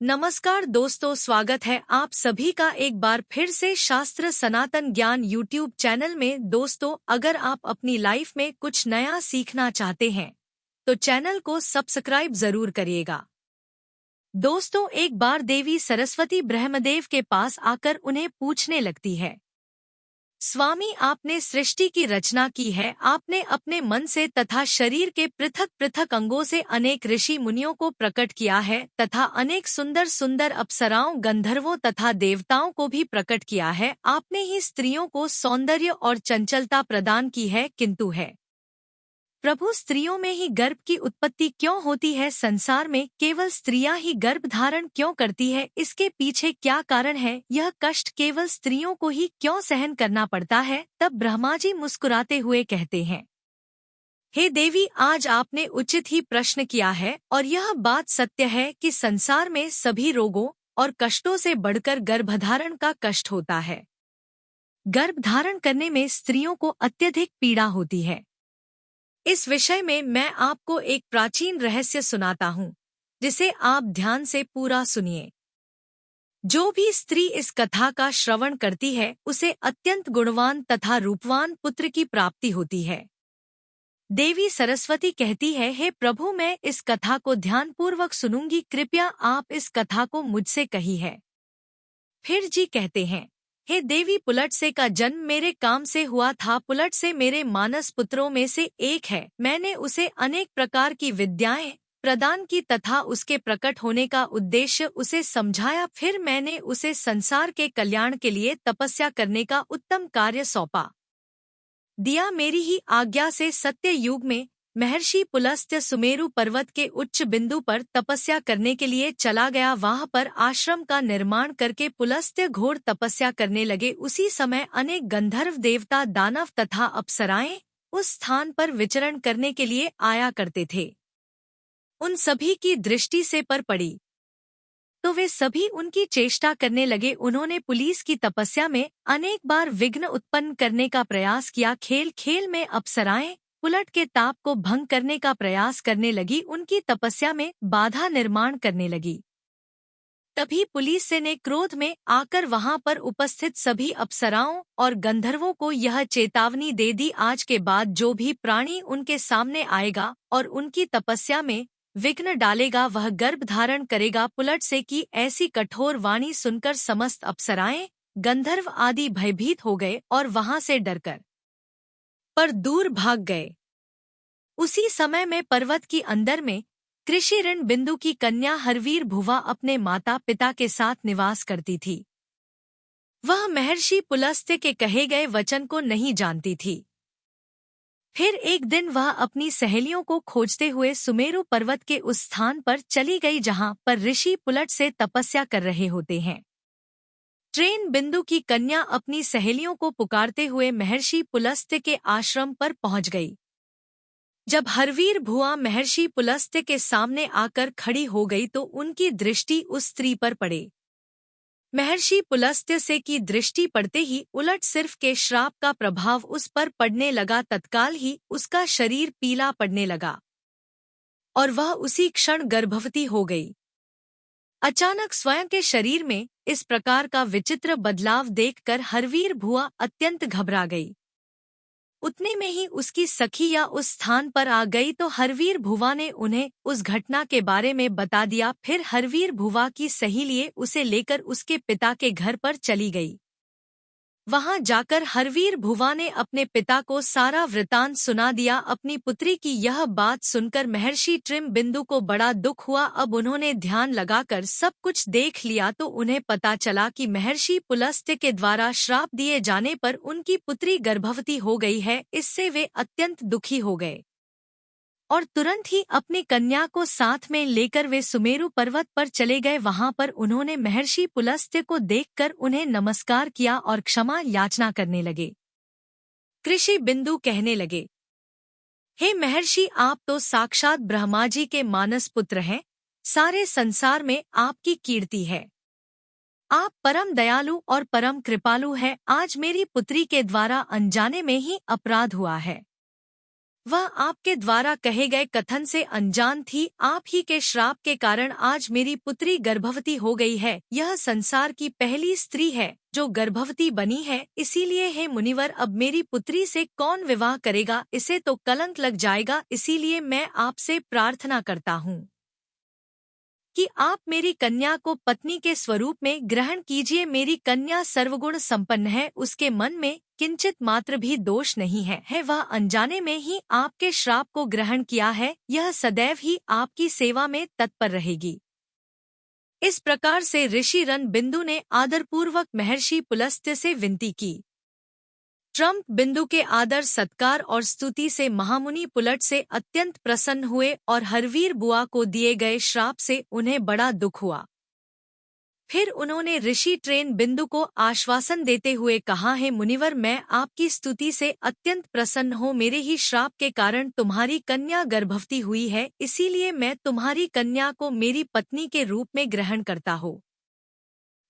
नमस्कार दोस्तों, स्वागत है आप सभी का एक बार फिर से शास्त्र सनातन ज्ञान यूट्यूब चैनल में। दोस्तों, अगर आप अपनी लाइफ में कुछ नया सीखना चाहते हैं तो चैनल को सब्सक्राइब जरूर करिएगा। दोस्तों, एक बार देवी सरस्वती ब्रह्मदेव के पास आकर उन्हें पूछने लगती है, स्वामी, आपने सृष्टि की रचना की है। आपने अपने मन से तथा शरीर के पृथक पृथक अंगों से अनेक ऋषि मुनियों को प्रकट किया है तथा अनेक सुंदर सुंदर अप्सराओं, गंधर्वों तथा देवताओं को भी प्रकट किया है। आपने ही स्त्रियों को सौंदर्य और चंचलता प्रदान की है, किंतु है प्रभु, स्त्रियों में ही गर्भ की उत्पत्ति क्यों होती है? संसार में केवल स्त्रियां ही गर्भ धारण क्यों करती है? इसके पीछे क्या कारण है? यह कष्ट केवल स्त्रियों को ही क्यों सहन करना पड़ता है? तब ब्रह्मा जी मुस्कुराते हुए कहते हैं, हे देवी, आज आपने उचित ही प्रश्न किया है और यह बात सत्य है कि संसार में सभी रोगों और कष्टों से बढ़कर गर्भधारण का कष्ट होता है। गर्भधारण करने में स्त्रियों को अत्यधिक पीड़ा होती है। इस विषय में मैं आपको एक प्राचीन रहस्य सुनाता हूँ, जिसे आप ध्यान से पूरा सुनिए। जो भी स्त्री इस कथा का श्रवण करती है उसे अत्यंत गुणवान तथा रूपवान पुत्र की प्राप्ति होती है। देवी सरस्वती कहती है, हे प्रभु, मैं इस कथा को ध्यानपूर्वक सुनूंगी, कृपया आप इस कथा को मुझसे कही है। फिर जी कहते हैं, हे देवी, पुलटसे का जन्म मेरे काम से हुआ था। पुलटसे मेरे मानस पुत्रों में से एक है। मैंने उसे अनेक प्रकार की विद्याएं प्रदान की तथा उसके प्रकट होने का उद्देश्य उसे समझाया। फिर मैंने उसे संसार के कल्याण के लिए तपस्या करने का उत्तम कार्य सौंपा दिया। मेरी ही आज्ञा से सत्य युग में महर्षि पुलस्त्य सुमेरु पर्वत के उच्च बिंदु पर तपस्या करने के लिए चला गया। वहां पर आश्रम का निर्माण करके पुलस्त्य घोर तपस्या करने लगे। उसी समय अनेक गंधर्व, देवता, दानव तथा अप्सराएं उस स्थान पर विचरण करने के लिए आया करते थे। उन सभी की दृष्टि से पर पड़ी तो वे सभी उनकी चेष्टा करने लगे। उन्होंने पुलिस की तपस्या में अनेक बार विघ्न उत्पन्न करने का प्रयास किया। खेल खेल में अप्सराएं पुलट के ताप को भंग करने का प्रयास करने लगी, उनकी तपस्या में बाधा निर्माण करने लगी। तभी पुलिस ने क्रोध में आकर वहां पर उपस्थित सभी अप्सराओं और गंधर्वों को यह चेतावनी दे दी, आज के बाद जो भी प्राणी उनके सामने आएगा और उनकी तपस्या में विघ्न डालेगा वह गर्भ धारण करेगा। पुलट से की ऐसी कठोर वाणी सुनकर समस्त अप्सराएं, गंधर्व आदि भयभीत हो गए और वहां से डरकर पर दूर भाग गए। उसी समय में पर्वत की अंदर में कृषि ऋण बिंदु की कन्या हरवीर भुवा अपने माता पिता के साथ निवास करती थी। वह महर्षि पुलस्त्य के कहे गए वचन को नहीं जानती थी। फिर एक दिन वह अपनी सहेलियों को खोजते हुए सुमेरु पर्वत के उस स्थान पर चली गई जहां पर ऋषि पुलट से तपस्या कर रहे होते हैं। ट्रेन बिंदु की कन्या अपनी सहेलियों को पुकारते हुए महर्षि पुलस्त्य के आश्रम पर पहुंच गई। जब हरवीर भुआ महर्षि पुलस्त्य के सामने आकर खड़ी हो गई तो उनकी दृष्टि उस स्त्री पर पड़े। महर्षि पुलस्त्य से की दृष्टि पड़ते ही उलट सिर्फ के श्राप का प्रभाव उस पर पड़ने लगा। तत्काल ही उसका शरीर पीला पड़ने लगा और वह उसी क्षण गर्भवती हो गई। अचानक स्वयं के शरीर में इस प्रकार का विचित्र बदलाव देखकर हरवीर भुआ अत्यंत घबरा गई। उतने में ही उसकी सखी या उस स्थान पर आ गई तो हरवीर भुवा ने उन्हें उस घटना के बारे में बता दिया। फिर हरवीर भुवा की सहेलियां उसे लेकर उसके पिता के घर पर चली गई। वहां जाकर हरवीर भुवा ने अपने पिता को सारा वृतांत सुना दिया। अपनी पुत्री की यह बात सुनकर महर्षि ट्रिम बिंदु को बड़ा दुख हुआ। अब उन्होंने ध्यान लगाकर सब कुछ देख लिया तो उन्हें पता चला कि महर्षि पुलस्त्य के द्वारा श्राप दिए जाने पर उनकी पुत्री गर्भवती हो गई है। इससे वे अत्यंत दुखी हो गए और तुरंत ही अपनी कन्या को साथ में लेकर वे सुमेरु पर्वत पर चले गए। वहां पर उन्होंने महर्षि पुलस्त्य को देखकर उन्हें नमस्कार किया और क्षमा याचना करने लगे। कृषि बिंदु कहने लगे, हे महर्षि, आप तो साक्षात ब्रह्मा जी के मानस पुत्र हैं। सारे संसार में आपकी कीर्ति है। आप परम दयालु और परम कृपालु हैं। आज मेरी पुत्री के द्वारा अनजाने में ही अपराध हुआ है। वह आपके द्वारा कहे गए कथन से अनजान थी। आप ही के श्राप के कारण आज मेरी पुत्री गर्भवती हो गई है। यह संसार की पहली स्त्री है जो गर्भवती बनी है। इसीलिए हे मुनिवर, अब मेरी पुत्री से कौन विवाह करेगा? इसे तो कलंक लग जाएगा। इसीलिए मैं आपसे प्रार्थना करता हूँ कि आप मेरी कन्या को पत्नी के स्वरूप में ग्रहण कीजिए। मेरी कन्या सर्वगुण संपन्न है, उसके मन में किंचित मात्र भी दोष नहीं है। वह अनजाने में ही आपके श्राप को ग्रहण किया है। यह सदैव ही आपकी सेवा में तत्पर रहेगी। इस प्रकार से ऋषि रण बिंदु ने आदरपूर्वक महर्षि पुलस्त्य से विनती की। ट्रम्प बिंदु के आदर सत्कार और स्तुति से महामुनि पुलट से अत्यंत प्रसन्न हुए और हरवीर बुआ को दिए गए श्राप से उन्हें बड़ा दुख हुआ। फिर उन्होंने ऋषि ट्रेन बिंदु को आश्वासन देते हुए कहा, है मुनिवर, मैं आपकी स्तुति से अत्यंत प्रसन्न हूँ। मेरे ही श्राप के कारण तुम्हारी कन्या गर्भवती हुई है, इसीलिए मैं तुम्हारी कन्या को मेरी पत्नी के रूप में ग्रहण करता हूँ।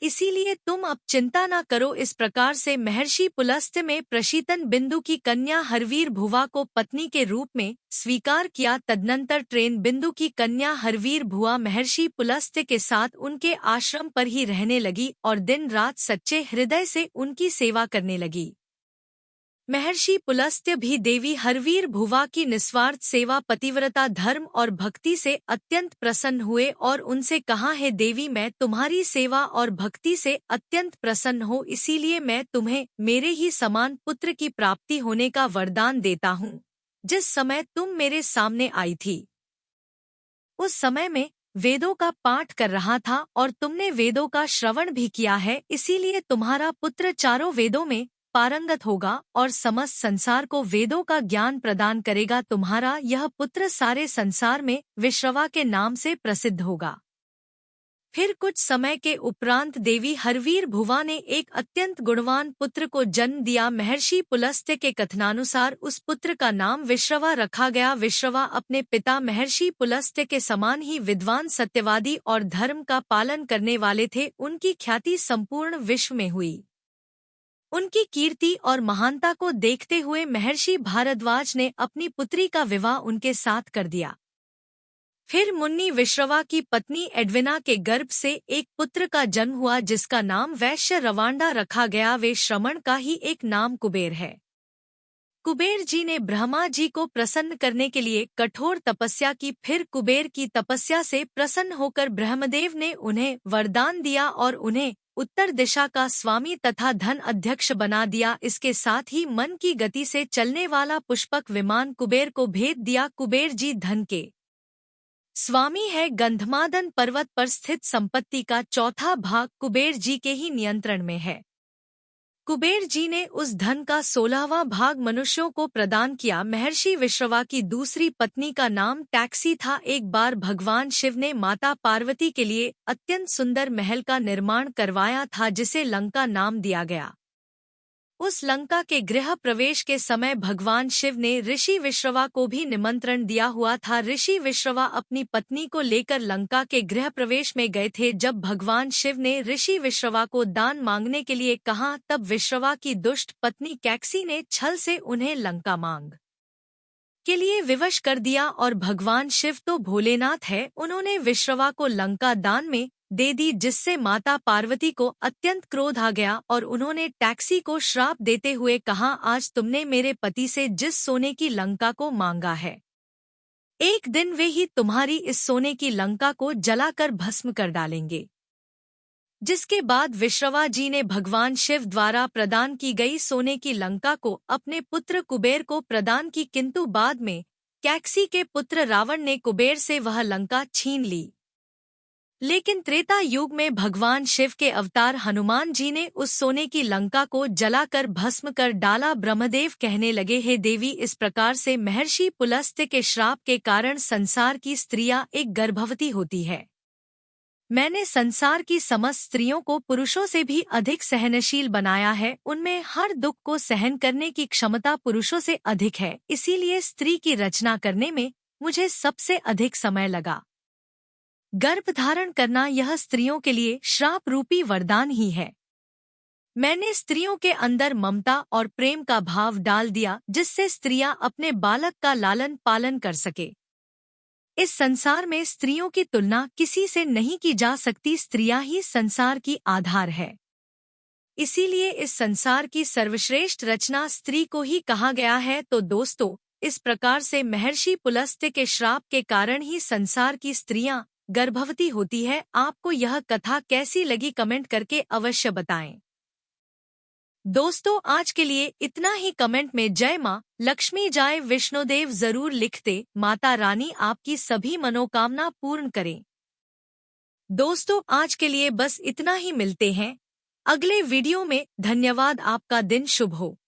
इसीलिए तुम अब चिंता न करो। इस प्रकार से महर्षि पुलस्त्य में प्रशीतन बिंदु की कन्या हरवीर भुवा को पत्नी के रूप में स्वीकार किया। तदनंतर ट्रेन बिंदु की कन्या हरवीर भुआ महर्षि पुलस्त्य के साथ उनके आश्रम पर ही रहने लगी और दिन रात सच्चे हृदय से उनकी सेवा करने लगी। महर्षि पुलस्त्य भी देवी हरवीर भुवा की निस्वार्थ सेवा, पतिव्रता, धर्म और भक्ति से अत्यंत प्रसन्न हुए और उनसे कहा, है देवी, मैं तुम्हारी सेवा और भक्ति से अत्यंत प्रसन्न हूँ, इसीलिए मैं तुम्हें मेरे ही समान पुत्र की प्राप्ति होने का वरदान देता हूँ। जिस समय तुम मेरे सामने आई थी उस समय में वेदों का पाठ कर रहा था और तुमने वेदों का श्रवण भी किया है, इसीलिए तुम्हारा पुत्र चारों वेदों में पारंगत होगा और समस्त संसार को वेदों का ज्ञान प्रदान करेगा। तुम्हारा यह पुत्र सारे संसार में विश्रवा के नाम से प्रसिद्ध होगा। फिर कुछ समय के उपरांत देवी हरवीर भुवा ने एक अत्यंत गुणवान पुत्र को जन्म दिया। महर्षि पुलस्त्य के कथनानुसार उस पुत्र का नाम विश्रवा रखा गया। विश्रवा अपने पिता महर्षि पुलस्त्य के समान ही विद्वान, सत्यवादी और धर्म का पालन करने वाले थे। उनकी ख्याति संपूर्ण विश्व में हुई। उनकी कीर्ति और महानता को देखते हुए महर्षि भारद्वाज ने अपनी पुत्री का विवाह उनके साथ कर दिया। फिर मुन्नी विश्रवा की पत्नी एडविना के गर्भ से एक पुत्र का जन्म हुआ जिसका नाम वैश्य रवांडा रखा गया। वे श्रमण का ही एक नाम कुबेर है। कुबेर जी ने ब्रह्मा जी को प्रसन्न करने के लिए कठोर तपस्या की। फिर कुबेर की तपस्या से प्रसन्न होकर ब्रह्मदेव ने उन्हें वरदान दिया और उन्हें उत्तर दिशा का स्वामी तथा धन अध्यक्ष बना दिया। इसके साथ ही मन की गति से चलने वाला पुष्पक विमान कुबेर को भेज दिया। कुबेर जी धन के स्वामी है। गंधमादन पर्वत पर स्थित संपत्ति का चौथा भाग कुबेर जी के ही नियंत्रण में है। कुबेर जी ने उस धन का 16वां भाग मनुष्यों को प्रदान किया। महर्षि विश्रवा की दूसरी पत्नी का नाम टैक्सी था। एक बार भगवान शिव ने माता पार्वती के लिए अत्यंत सुंदर महल का निर्माण करवाया था जिसे लंका नाम दिया गया। उस लंका के गृह प्रवेश के समय भगवान शिव ने ऋषि विश्रवा को भी निमंत्रण दिया हुआ था। ऋषि विश्रवा अपनी पत्नी को लेकर लंका के गृह प्रवेश में गए थे। जब भगवान शिव ने ऋषि विश्रवा को दान मांगने के लिए कहा तब विश्रवा की दुष्ट पत्नी कैकसी ने छल से उन्हें लंका मांग के लिए विवश कर दिया और भगवान शिव तो भोलेनाथ है, उन्होंने विश्रवा को लंका दान में दे दी, जिससे माता पार्वती को अत्यंत क्रोध आ गया और उन्होंने टैक्सी को श्राप देते हुए कहा, आज तुमने मेरे पति से जिस सोने की लंका को मांगा है, एक दिन वे ही तुम्हारी इस सोने की लंका को जलाकर भस्म कर डालेंगे। जिसके बाद विश्रवा जी ने भगवान शिव द्वारा प्रदान की गई सोने की लंका को अपने पुत्र कुबेर को प्रदान की, किंतु बाद में कैकसी के पुत्र रावण ने कुबेर से वह लंका छीन ली। लेकिन त्रेता युग में भगवान शिव के अवतार हनुमान जी ने उस सोने की लंका को जलाकर भस्म कर डाला। ब्रह्मदेव कहने लगे, हे देवी, इस प्रकार से महर्षि पुलस्त्य के श्राप के कारण संसार की स्त्रियां एक गर्भवती होती है। मैंने संसार की समस्त स्त्रियों को पुरुषों से भी अधिक सहनशील बनाया है। उनमें हर दुख को सहन करने की क्षमता पुरुषों से अधिक है। इसीलिए स्त्री की रचना करने में मुझे सबसे अधिक समय लगा। गर्भ धारण करना यह स्त्रियों के लिए श्राप रूपी वरदान ही है। मैंने स्त्रियों के अंदर ममता और प्रेम का भाव डाल दिया, जिससे स्त्रियां अपने बालक का लालन पालन कर सके। इस संसार में स्त्रियों की तुलना किसी से नहीं की जा सकती। स्त्रियां ही संसार की आधार है। इसीलिए इस संसार की सर्वश्रेष्ठ रचना स्त्री को ही कहा गया है। तो दोस्तों, इस प्रकार से महर्षि पुलस्त्य के श्राप के कारण ही संसार की स्त्रियां गर्भवती होती है। आपको यह कथा कैसी लगी, कमेंट करके अवश्य बताएं। दोस्तों, आज के लिए इतना ही। कमेंट में जय मां लक्ष्मी जय विष्णुदेव जरूर लिखते। माता रानी आपकी सभी मनोकामना पूर्ण करें। दोस्तों, आज के लिए बस इतना ही। मिलते हैं अगले वीडियो में। धन्यवाद। आपका दिन शुभ हो।